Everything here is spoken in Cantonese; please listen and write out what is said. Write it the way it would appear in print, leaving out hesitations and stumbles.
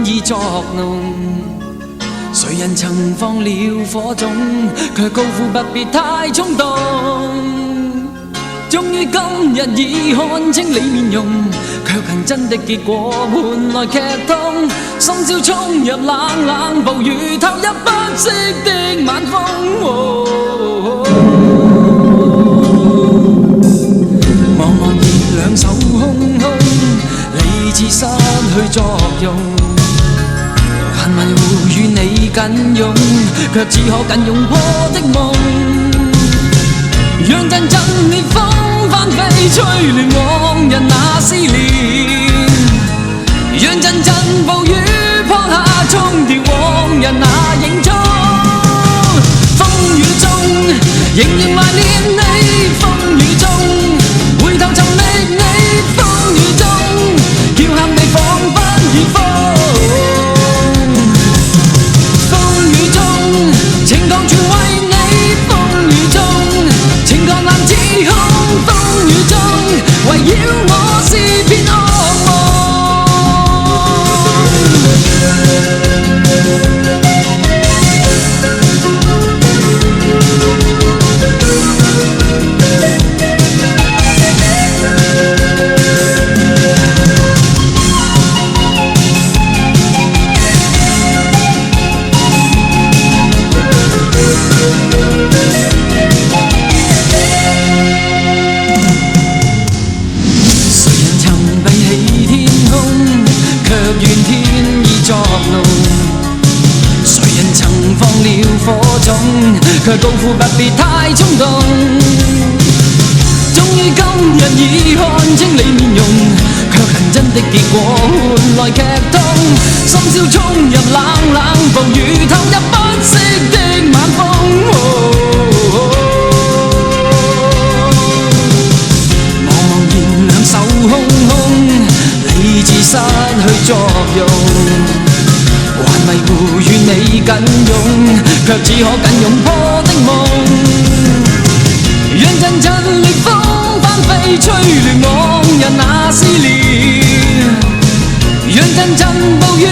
已作弄。誰人曾放了火種，卻高呼不必太衝動。終於今日已看清你面容，卻憑真的結果換來劇痛。深宵衝入冷冷暴雨，投入不息的晚風。茫茫然兩手空空，理智失去作用。還迷糊與你緊擁，卻只可緊擁破的夢。讓陣陣烈風翻飛，吹亂往日那思念。讓陣陣暴雨撲下，沖掉往日那影蹤。風雨中仍然懷念你，風雨中回頭尋覓你，風雨中叫喊你彷彿已瘋。風雨中情狂全為你，風雨中情狂難自控，風雨中圍繞我是片噩夢。卻高呼不必太衝動，終於今日已看清你面容，卻憑真的結果換來劇痛。深宵衝入冷冷暴雨，投入不息的晚風。茫然兩手空空，理智失去作用。還迷糊與你緊擁，卻只可緊擁破的夢。讓陣陣烈風翻飛，吹亂往日那思念。讓陣陣暴雨